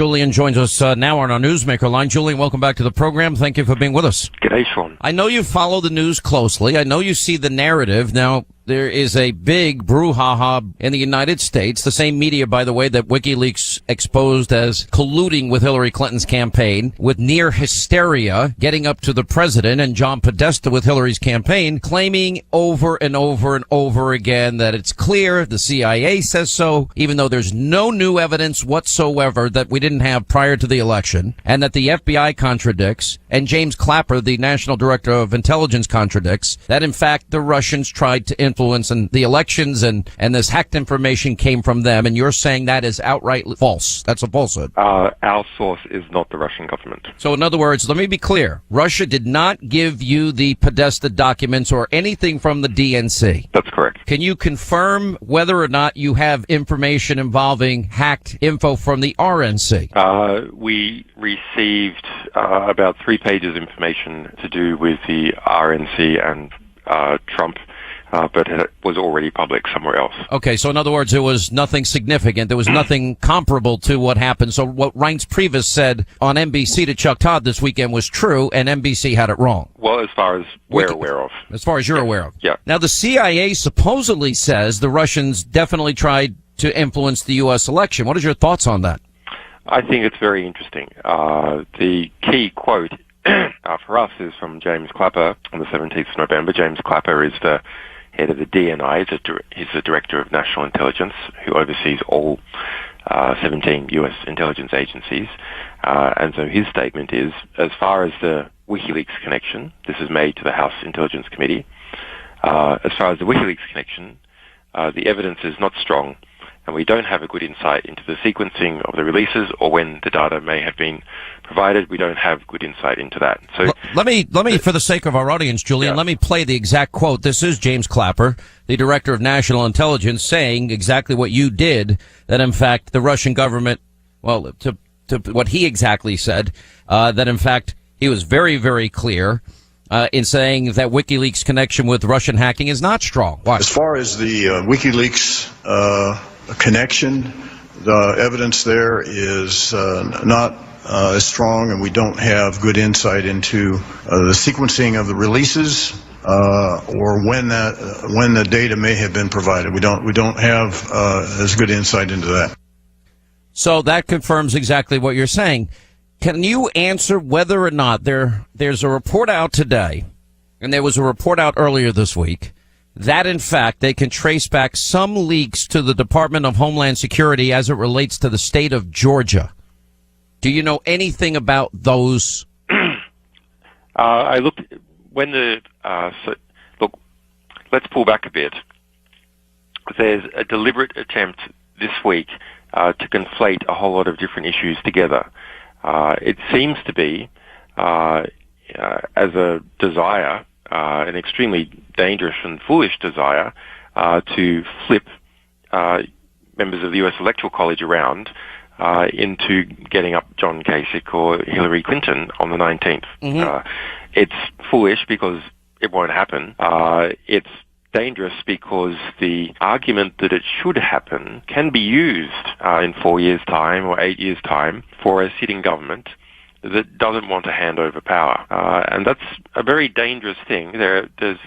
Julian joins us now on our Newsmaker line. Julian, welcome back to the program. Thank you for being with us. G'day, Sean. I know you follow the news closely. I know you see the narrative. Now, there is a big brouhaha in the United States. The same media, by the way, that Wikileaks exposed as colluding with Hillary Clinton's campaign, with near hysteria getting up to the president and John Podesta with Hillary's campaign, claiming over and over and over again that it's clear, the CIA says so, even though there's no new evidence whatsoever that we didn't have prior to the election, and that the FBI contradicts, and James Clapper, the National Director of Intelligence, contradicts, that in fact the Russians tried to influence in the elections and this hacked information came from them, and you're saying that is outright false. That's a falsehood. Our source is not the Russian government. So in other words, let me be clear. Russia did not give you the Podesta documents or anything from the DNC. That's correct. Can you confirm whether or not you have information involving hacked info from the RNC? We received about 3 pages of information to do with the RNC and Trump, but it was already public somewhere else. Okay, so in other words, there was nothing significant. There was nothing comparable to what happened. So what Reince Priebus said on NBC to Chuck Todd this weekend was true, and NBC had it wrong. Well, as far as we're aware of. As far as you're aware of. Yeah. Now, the CIA supposedly says the Russians definitely tried to influence the U.S. election. What is your thoughts on that? I think it's very interesting. The key quote for us is from James Clapper on the 17th of November. James Clapper is the head of the DNI. He's the Director of National Intelligence, who oversees all 17 U.S. intelligence agencies. And so his statement is, as far as the Wikileaks connection, this is made to the House Intelligence Committee, as far as the Wikileaks connection, the evidence is not strong, and we don't have a good insight into the sequencing of the releases or when the data may have been provided. We don't have good insight into that. So let me, for the sake of our audience, Julian, let me play the exact quote. This is James Clapper, the Director of National Intelligence, saying exactly what you did, that in fact the Russian government, well, to what he exactly said, that in fact he was very, very clear in saying that WikiLeaks' connection with Russian hacking is not strong. Why? As far as the WikiLeaks connection, the evidence there is not as strong, and we don't have good insight into the sequencing of the releases or when the data may have been provided. We don't have as good insight into that. So that confirms exactly what you're saying. Can you answer whether or not there's a report out today, and there was a report out earlier this week, that in fact they can trace back some leaks to the Department of Homeland Security as it relates to the state of Georgia? Do you know anything about those? I looked when look. Let's pull back a bit. There's a deliberate attempt this week to conflate a whole lot of different issues together. It seems to be as a desire, an extremely dangerous and foolish desire, to flip members of the U.S. Electoral College around into getting up John Kasich or Hillary Clinton on the 19th. Mm-hmm. It's foolish because it won't happen. It's dangerous because the argument that it should happen can be used in 4 years' time or 8 years' time for a sitting government that doesn't want to hand over power. And that's a very dangerous thing. There's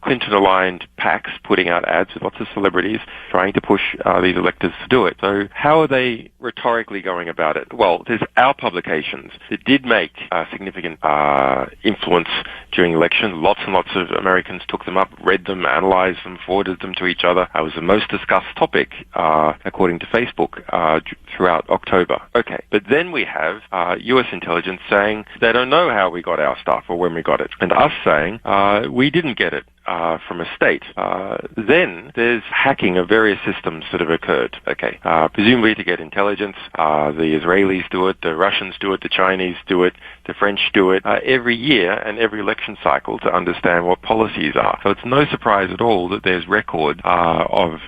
Clinton-aligned PACs putting out ads with lots of celebrities trying to push these electors to do it. So how are they rhetorically going about it? Well, there's our publications that did make significant influence during the election. Lots and lots of Americans took them up, read them, analyzed them, forwarded them to each other. It was the most discussed topic, according to Facebook, throughout October. Okay, but then we have U.S. intelligence saying they don't know how we got our stuff or when we got it, and us saying we didn't get it from a state. Then there's hacking of various systems that have occurred. Okay, presumably to get intelligence. The Israelis do it, the Russians do it, the Chinese do it, the French do it every year and every election cycle to understand what policies are. So it's no surprise at all that there's record of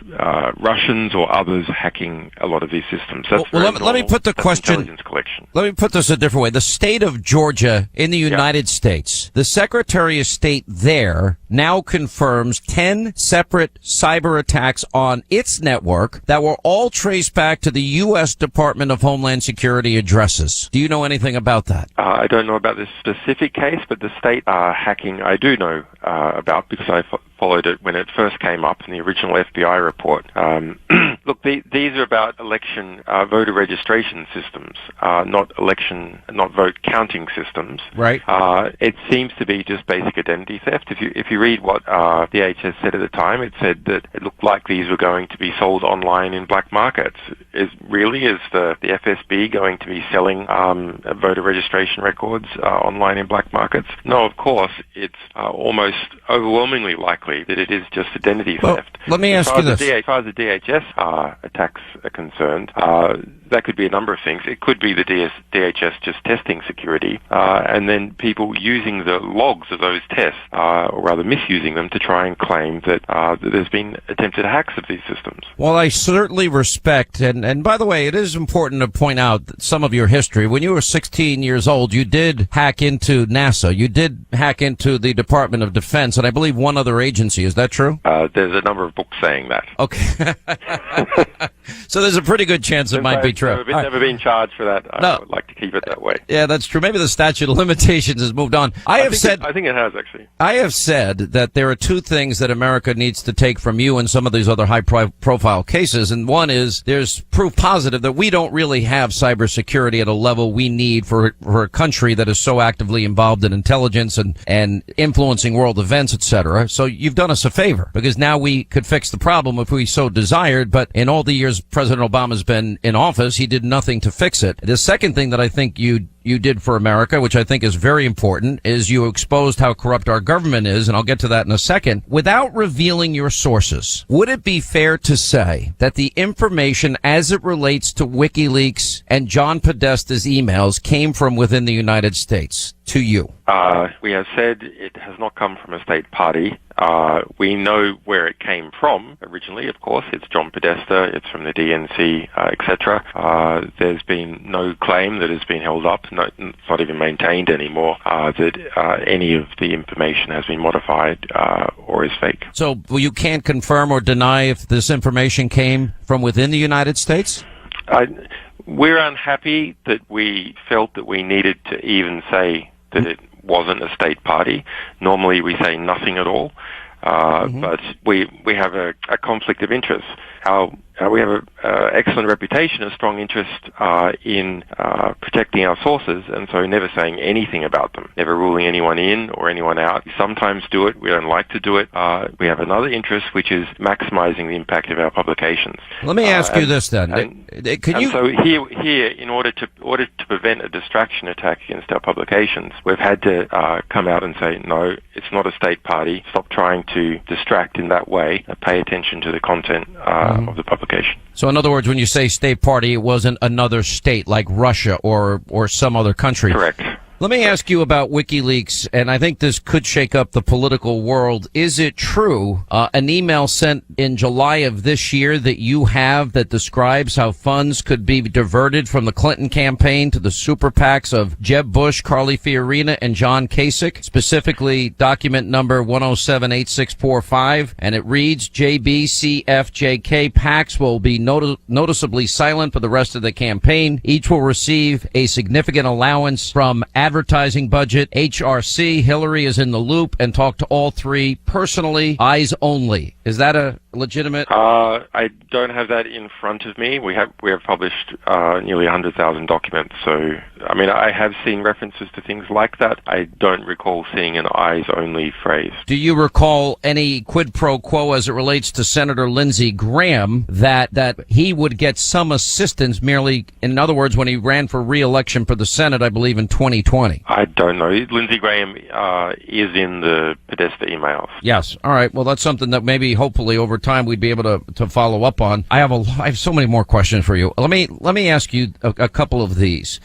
Russians or others hacking a lot of these systems. That's let me put the question. Intelligence collection. let me put this a different way. The state of Georgia in the United States, the Secretary of State there now confirms 10 separate cyber attacks on its network that were all traced back to the U.S. Department of Homeland Security addresses. Do you know anything about that? I don't know about this specific case, but the state hacking I do know about, because I followed it when it first came up in the original FBI report. Look, these are about election voter registration systems, not vote counting systems. Right. It seems to be just basic identity theft. If you read what DHS said at the time, it said that it looked like these were going to be sold online in black markets. Is the FSB going to be selling voter registration records online in black markets? No, of course. It's almost overwhelmingly likely that it is just identity theft. Let me ask you this. As far as the DHS attacks are concerned, that could be a number of things. It could be the DHS just testing security, and then people using the logs of those tests, or rather misusing them to try and claim that there's been attempted hacks of these systems. Well, I certainly respect, and by the way, it is important to point out some of your history. When you were 16 years old, you did hack into NASA. You did hack into the Department of Defense, and I believe one other agency. Is that true? There's a number of books saying that. Okay. So there's a pretty good chance it might be true. Never been charged for that. I would like to keep it that way. Yeah, that's true. Maybe the statute of limitations has moved on. I think it has, actually. I have said that there are two things that America needs to take from you and some of these other high-profile cases, and one is there's proof positive that we don't really have cybersecurity at a level we need for a country that is so actively involved in intelligence and influencing world events, etc. So you've done us a favor, because now we could fix the problem if we so desired, but in all the years President Obama's been in office, he did nothing to fix it. The second thing that I think you did for America, which I think is very important, is you exposed how corrupt our government is, and I'll get to that in a second. Without revealing your sources, would it be fair to say that the information as it relates to WikiLeaks and John Podesta's emails came from within the United States to you? We have said it has not come from a state party. We know where it came from originally, of course. It's John Podesta, it's from the DNC, etc. There's been no claim that has been held up, it's not even maintained anymore, that any of the information has been modified or is fake. So you can't confirm or deny if this information came from within the United States? We're unhappy that we felt that we needed to even say that it wasn't a state party. Normally we say nothing at all, but we have a conflict of interest. We have an excellent reputation, a strong interest in protecting our sources, and so never saying anything about them, never ruling anyone in or anyone out. We sometimes do it. We don't like to do it. We have another interest, which is maximizing the impact of our publications. Let me ask you this then. So here, in order to prevent a distraction attack against our publications, we've had to come out and say, no, it's not a state party. Stop trying to distract in that way. Pay attention to the content of the publication. So in other words, when you say state party, it wasn't another state like Russia or some other country. Correct. Let me ask you about WikiLeaks, and I think this could shake up the political world. Is it true, an email sent in July of this year that you have that describes how funds could be diverted from the Clinton campaign to the super PACs of Jeb Bush, Carly Fiorina, and John Kasich, specifically document number 1078645, and it reads, JBCFJK PACs will be noticeably silent for the rest of the campaign. Each will receive a significant allowance from advertising budget. HRC, Hillary is in the loop and talked to all three personally, eyes only. Is that a legitimate? I don't have that in front of me. We have published nearly 100,000 documents. So, I mean, I have seen references to things like that. I don't recall seeing an eyes only phrase. Do you recall any quid pro quo as it relates to Senator Lindsey Graham that he would get some assistance merely, in other words, when he ran for re-election for the Senate, I believe in 2020? I don't know. Lindsey Graham is in the Podesta emails. Yes. All right. Well, that's something that maybe, hopefully, over time we'd be able to follow up on. I have so many more questions for you. Let me ask you a couple of these.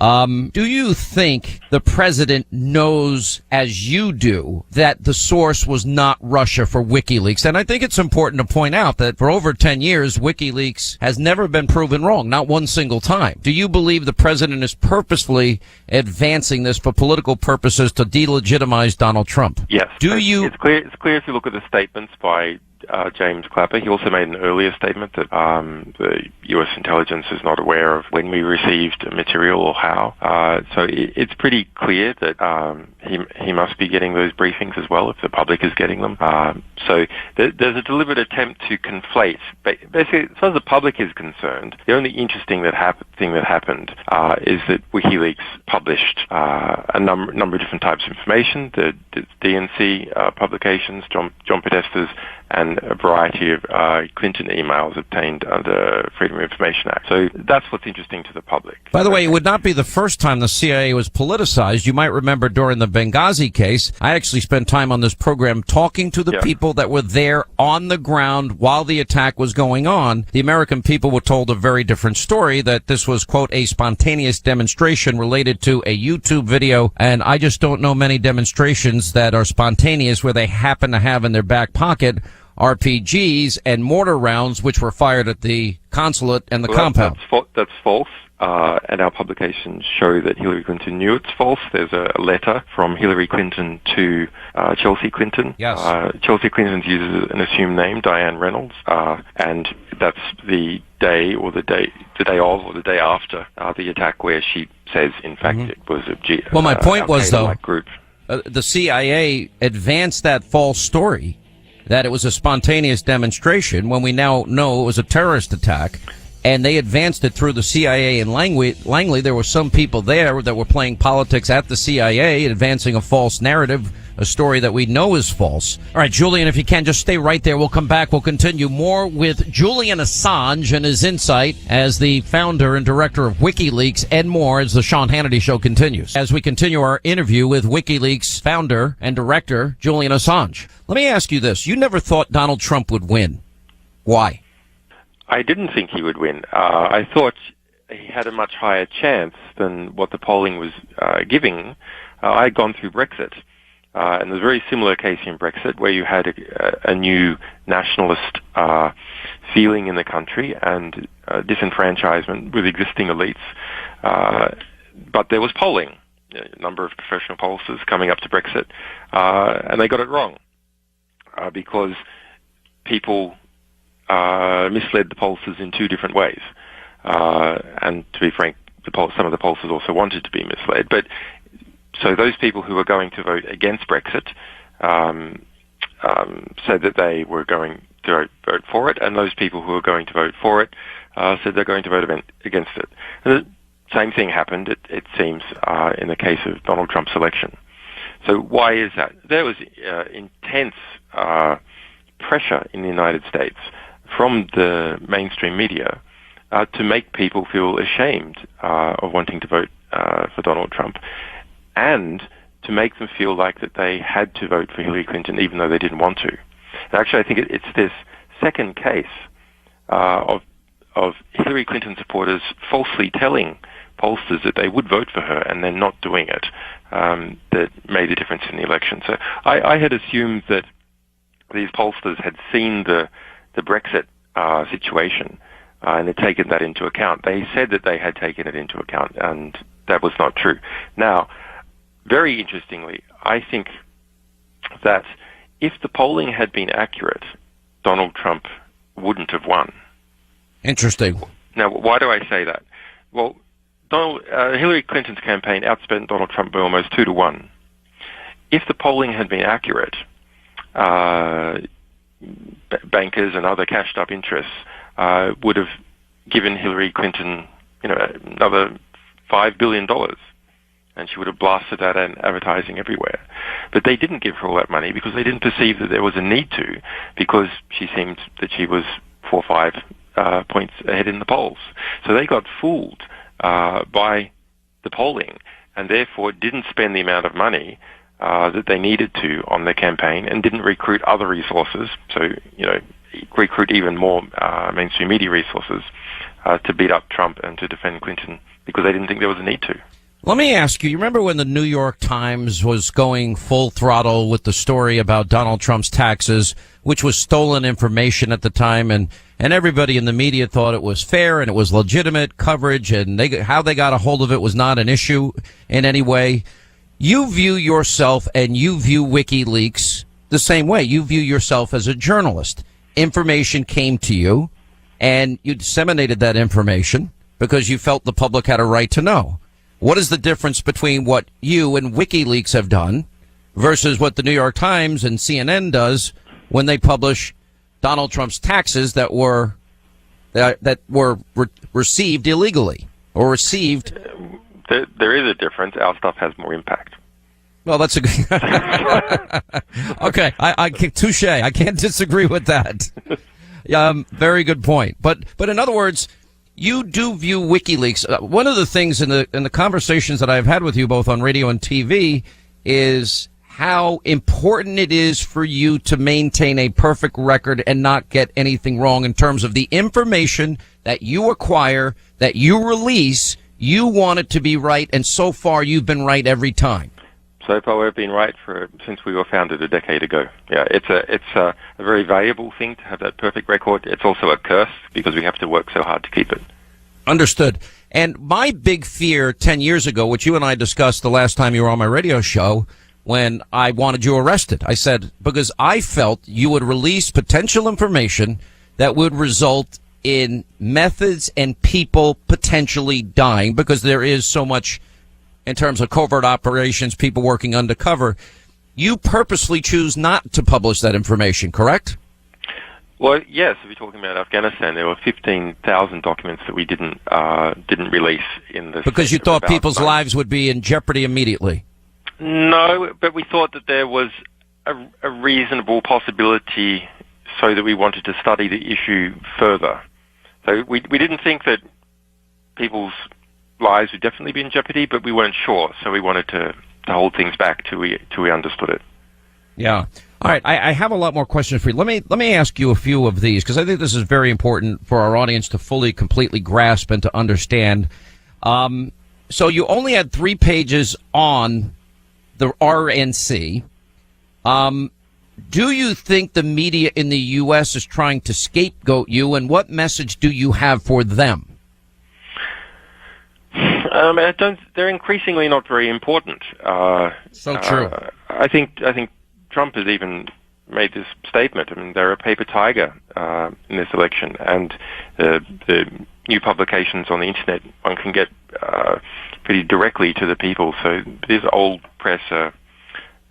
do you think the president knows, as you do, that the source was not Russia for WikiLeaks? And I think it's important to point out that for over 10 years, WikiLeaks has never been proven wrong, not one single time. Do you believe the president is purposefully advancing this for political purposes to delegitimize Donald Trump? Yes. It's clear if you look at the statements by James Clapper. He also made an earlier statement that the U.S. intelligence is not aware of when we received material or how. So it's pretty clear that he must be getting those briefings as well if the public is getting them. So there's a deliberate attempt to conflate. Basically, as far as the public is concerned, the only interesting thing that happened is that WikiLeaks published a number of different types of information, the DNC publications, John Podesta's, and a variety of Clinton emails obtained under Freedom of Information Act. So that's what's interesting to the public. By the way, it would not be the first time the CIA was politicized. You might remember during the Benghazi case, I actually spent time on this program talking to the people that were there on the ground while the attack was going on. The American people were told a very different story, that this was, quote, a spontaneous demonstration related to a YouTube video. And I just don't know many demonstrations that are spontaneous where they happen to have in their back pocket RPGs and mortar rounds, which were fired at the consulate and the compound. That's false. And our publications show that Hillary Clinton knew it's false. There's a letter from Hillary Clinton to Chelsea Clinton. Yes. Chelsea Clinton uses an assumed name, Diane Reynolds, and that's the day of or the day after the attack, where she says, in fact, it was a well, my point was, though, group. The CIA advanced that false story that it was a spontaneous demonstration when we now know it was a terrorist attack, and they advanced it through the CIA in Langley. There were some people there that were playing politics at the CIA, advancing a false narrative, a story that we know is false. All right, Julian, if you can, just stay right there. We'll come back. We'll continue more with Julian Assange and his insight as the founder and director of WikiLeaks, and more as the Sean Hannity Show continues. As we continue our interview with WikiLeaks founder and director Julian Assange. Let me ask you this. You never thought Donald Trump would win. Why? I didn't think he would win. I thought he had a much higher chance than what the polling was giving. I had gone through Brexit. And there's a very similar case in Brexit where you had a new nationalist feeling in the country and disenfranchisement with existing elites. But there was polling, a number of professional pollsters coming up to Brexit, and they got it wrong because people misled the pollsters in two different ways. And to be frank, some of the pollsters also wanted to be misled. But so those people who were going to vote against Brexit said that they were going to vote for it, and those people who were going to vote for it said they're going to vote against it. And the same thing happened, it seems, in the case of Donald Trump's election. So why is that? There was intense pressure in the United States from the mainstream media to make people feel ashamed of wanting to vote for Donald Trump, and to make them feel like that they had to vote for Hillary Clinton even though they didn't want to. And actually, I think it's this second case of Hillary Clinton supporters falsely telling pollsters that they would vote for her and then not doing it that made a difference in the election. So I had assumed that these pollsters had seen the Brexit situation and had taken that into account. They said that they had taken it into account, and that was not true. Now, very interestingly, I think that if the polling had been accurate, Donald Trump wouldn't have won. Interesting. Now, why do I say that? Well, Hillary Clinton's campaign outspent Donald Trump by almost 2-1. If the polling had been accurate, bankers and other cashed-up interests would have given Hillary Clinton, another $5 billion. And she would have blasted that in advertising everywhere. But they didn't give her all that money because they didn't perceive that there was a need to, because she seemed that she was 4 or 5 points ahead in the polls. So they got fooled by the polling, and therefore didn't spend the amount of money that they needed to on their campaign, and didn't recruit other resources. So, recruit even more mainstream media resources to beat up Trump and to defend Clinton, because they didn't think there was a need to. Let me ask you, you remember when the New York Times was going full throttle with the story about Donald Trump's taxes, which was stolen information at the time, and everybody in the media thought it was fair and it was legitimate coverage, and how they got a hold of it was not an issue in any way. You view yourself and you view WikiLeaks the same way. You view yourself as a journalist. Information came to you, and you disseminated that information because you felt the public had a right to know. What is the difference between what you and WikiLeaks have done versus what the New York Times and CNN does when they publish Donald Trump's taxes that were received illegally or received? There is a difference. Our stuff has more impact. Well, that's a good. Okay, I touche. I can't disagree with that. Very good point. But in other words, you do view WikiLeaks. One of the things in the conversations that I've had with you both on radio and TV is how important it is for you to maintain a perfect record and not get anything wrong in terms of the information that you acquire, that you release. You want it to be right, and so far you've been right every time. So far we've been right since we were founded a decade ago. Yeah, it's a very valuable thing to have that perfect record. It's also a curse because we have to work so hard to keep it. Understood. And my big fear 10 years ago, which you and I discussed the last time you were on my radio show, when I wanted you arrested, I said, because I felt you would release potential information that would result in methods and people potentially dying, because there is so much in terms of covert operations, people working undercover. You purposely choose not to publish that information, correct? Well, yes. If you're talking about Afghanistan, there were 15,000 documents that we didn't release in the because you thought people's lives would be in jeopardy immediately. No, but we thought that there was a reasonable possibility, so that we wanted to study the issue further. So we didn't think that people's lives would definitely be in jeopardy, but we weren't sure, so we wanted to hold things back till we understood it. Yeah. All right. I have a lot more questions for you. Let me ask you a few of these, because I think this is very important for our audience to fully, completely grasp and to understand. So you only had 3 pages on the RNC. Do you think the media in the U.S. is trying to scapegoat you, and what message do you have for them? They're increasingly not very important. So true. I think Trump has even made this statement. I mean, they're a paper tiger in this election, and the new publications on the internet, one can get pretty directly to the people. So this old press are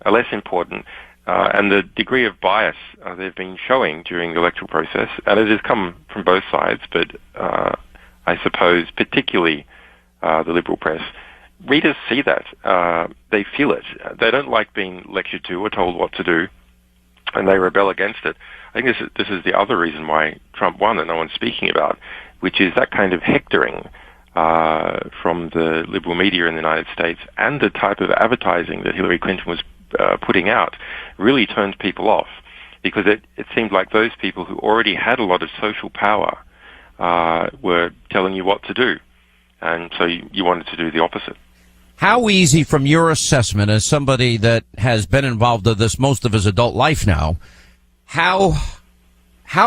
less important, and the degree of bias they've been showing during the electoral process, and it has come from both sides, but I suppose particularly the liberal press. Readers see that. They feel it. They don't like being lectured to or told what to do, and they rebel against it. I think this is the other reason why Trump won that no one's speaking about, which is that kind of hectoring from the liberal media in the United States, and the type of advertising that Hillary Clinton was putting out really turned people off, because it seemed like those people who already had a lot of social power were telling you what to do. And so you wanted to do the opposite. How easy, from your assessment, as somebody that has been involved in this most of his adult life now, how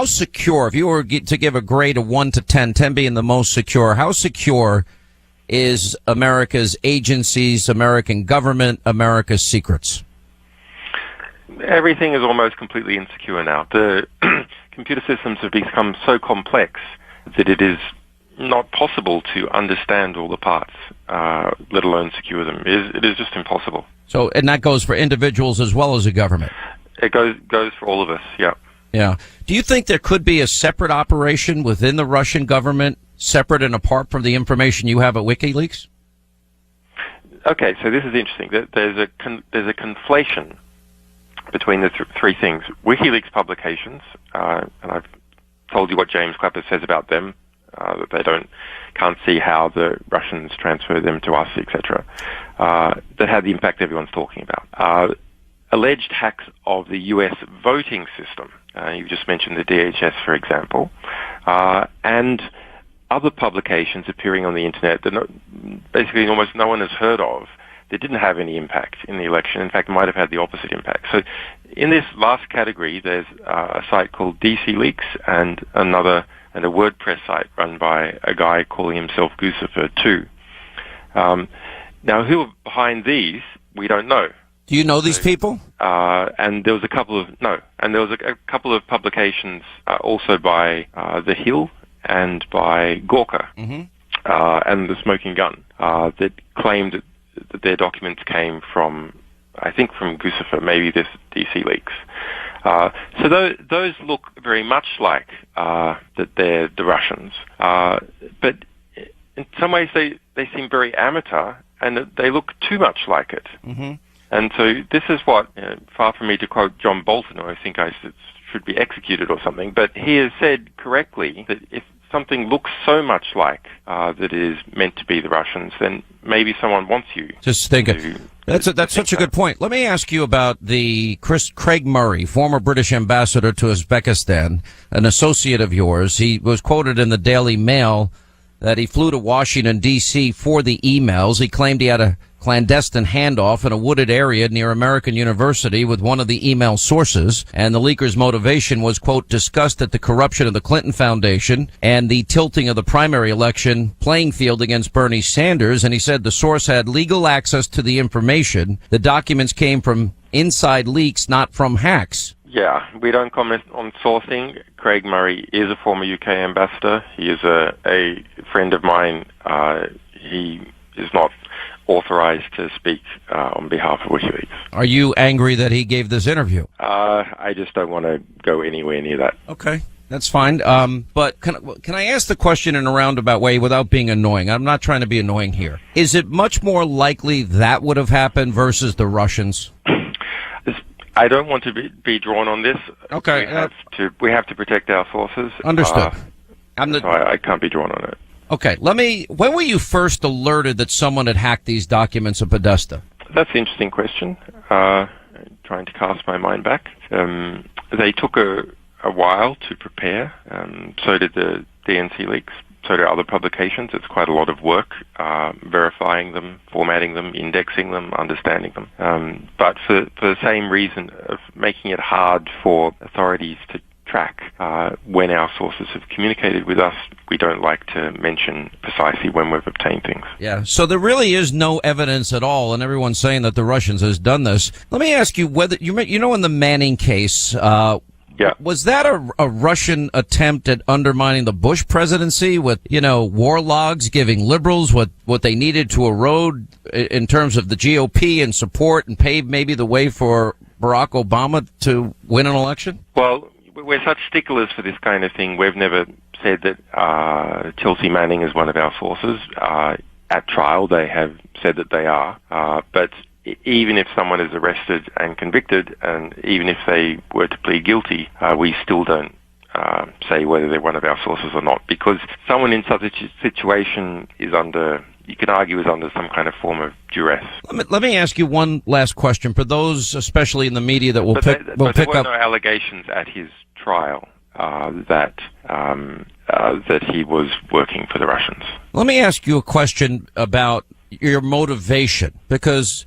secure, if you were to give a grade of 1 to 10, 10 being the most secure, how secure is America's agencies, American government, America's secrets? Everything is almost completely insecure now. The computer systems have become so complex that it is not possible to understand all the parts, let alone secure them. It is just impossible. So, and that goes for individuals as well as the government? It goes for all of us, yeah. Yeah. Do you think there could be a separate operation within the Russian government, separate and apart from the information you have at WikiLeaks? Okay, so this is interesting. There's a conflation between the three things. WikiLeaks publications, and I've told you what James Clapper says about them, that they can't see how the Russians transfer them to us, etc. That had the impact everyone's talking about. Alleged hacks of the U.S. voting system. You just mentioned the DHS, for example, and other publications appearing on the internet that basically almost no one has heard of, that didn't have any impact in the election. In fact, might have had the opposite impact. So in this last category, there's a site called DC Leaks and a WordPress site run by a guy calling himself Guccifer 2. Now, who are behind these, we don't know. Do you know these people? And there was a couple of publications also by The Hill and by Gawker and The Smoking Gun that claimed that their documents came from, I think, from Guccifer, maybe this DC Leaks. So those look very much like that they're the Russians, but in some ways they seem very amateur, and they look too much like it. And so this is what, far from me to quote John Bolton, or I think I should be executed or something, but he has said correctly that if something looks so much like that it is meant to be the Russians, then maybe someone wants you. Just think it. That's such a good point. Let me ask you about Craig Murray, former British ambassador to Uzbekistan, an associate of yours. He was quoted in the Daily Mail that he flew to Washington, D.C. for the emails. He claimed he had a clandestine handoff in a wooded area near American University with one of the email sources, and the leaker's motivation was, quote, disgust at the corruption of the Clinton Foundation and the tilting of the primary election playing field against Bernie Sanders. And he said the source had legal access to the information. The documents came from inside leaks, not from hacks. Yeah, we don't comment on sourcing. Craig Murray is a former UK ambassador. He is a friend of mine. He is not authorized to speak on behalf of WikiLeaks. Are you angry that he gave this interview? I just don't want to go anywhere near that. Okay, that's fine. But can I ask the question in a roundabout way without being annoying? I'm not trying to be annoying here. Is it much more likely that would have happened versus the Russians? I don't want to be drawn on this. Okay. We have to protect our sources. Understood. So I can't be drawn on it. Okay, when were you first alerted that someone had hacked these documents of Podesta? That's an interesting question. Trying to cast my mind back. They took a while to prepare. So did the DNC leaks. So did other publications. It's quite a lot of work, verifying them, formatting them, indexing them, understanding them. But for the same reason of making it hard for authorities to track when our sources have communicated with us, we don't like to mention precisely when we've obtained things. Yeah. So there really is no evidence at all, and everyone's saying that the Russians has done this. Let me ask you whether in the Manning case, was that a Russian attempt at undermining the Bush presidency with, war logs giving liberals what they needed to erode in terms of the GOP and support and pave maybe the way for Barack Obama to win an election? Well, we're such sticklers for this kind of thing. We've never said that Chelsea Manning is one of our sources. At trial, they have said that they are. But even if someone is arrested and convicted, and even if they were to plead guilty, we still don't say whether they're one of our sources or not, because someone in such a situation is under some kind of form of duress. Let me ask you one last question for those, especially in the media, that will pick up. There were no allegations at his trial that he was working for the Russians. Let me ask you a question about your motivation, because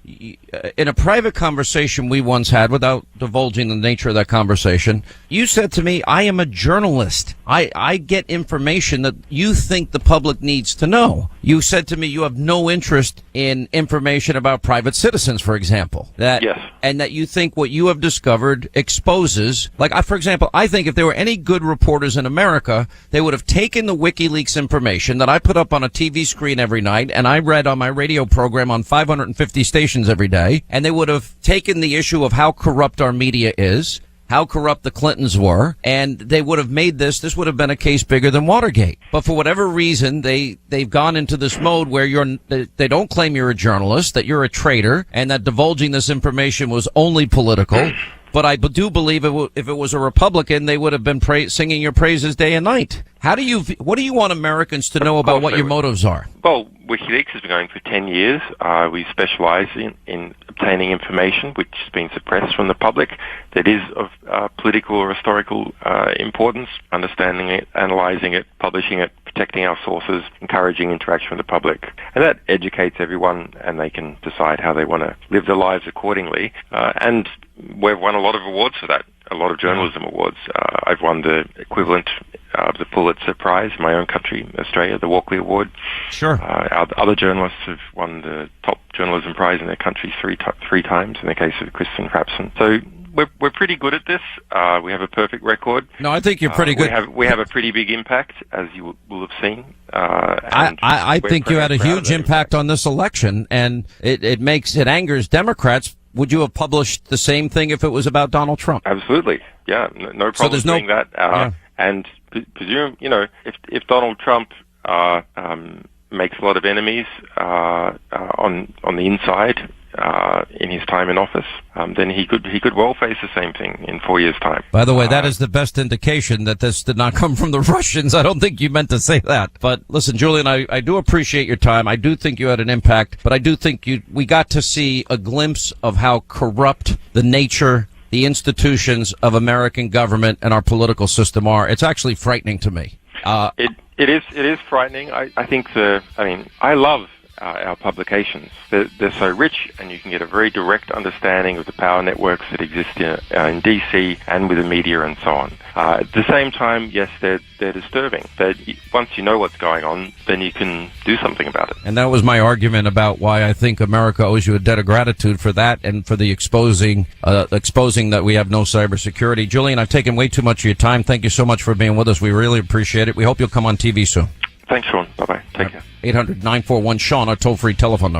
in a private conversation we once had, without divulging the nature of that conversation, you said to me, I am a journalist. I get information that you think the public needs to know. You said to me you have no interest in information about private citizens, for example. Yes. And that you think what you have discovered exposes, for example, I think if there were any good reporters in America, they would have taken the WikiLeaks information that I put up on a TV screen every night and I read on my radio program on 550 stations every day, and they would have taken the issue of how corrupt our media is, how corrupt the Clintons were, and they would have made this would have been a case bigger than Watergate. But for whatever reason, they've gone into this mode where they don't claim you're a journalist, that you're a traitor, and that divulging this information was only political. but I do believe if it was a Republican, they would have been singing your praises day and night. What do you want Americans to know about what your motives are? Well, Wikileaks has been going for 10 years. We specialize in obtaining information which has been suppressed from the public that is of political or historical importance, understanding it, analyzing it, publishing it, protecting our sources, encouraging interaction with the public. And that educates everyone, and they can decide how they want to live their lives accordingly. And we've won a lot of awards for that, a lot of journalism awards. I've won the equivalent of the Pulitzer Prize in my own country, Australia, the Walkley Award. Sure. Other journalists have won the top journalism prize in their country three times, in the case of Kristen Frapson. So we're pretty good at this. We have a perfect record. No, I think you're pretty good. We have a pretty big impact, as you will have seen. I think you had a huge impact on this election, and it angers Democrats. Would you have published the same thing if it was about Donald Trump? Absolutely. Yeah, no problem doing that. And presume, if Donald Trump makes a lot of enemies on the inside in his time in office, then he could well face the same thing in 4 years' time. By the way, that is the best indication that this did not come from the Russians. I don't think you meant to say that. But listen, Julian, I do appreciate your time. I do think you had an impact, but I do think we got to see a glimpse of how corrupt the nature, the institutions of American government and our political system are. It's actually frightening to me. It is frightening. I think I love our publications. They're so rich, and you can get a very direct understanding of the power networks that exist in DC and with the media and so on. At the same time, yes, they're disturbing. But once you know what's going on, then you can do something about it. And that was my argument about why I think America owes you a debt of gratitude for that and for the exposing that we have no cybersecurity. Julian, I've taken way too much of your time. Thank you so much for being with us. We really appreciate it. We hope you'll come on TV soon. Thanks, Sean. Bye-bye. Take care. 800-941-SEAN, our toll-free telephone number.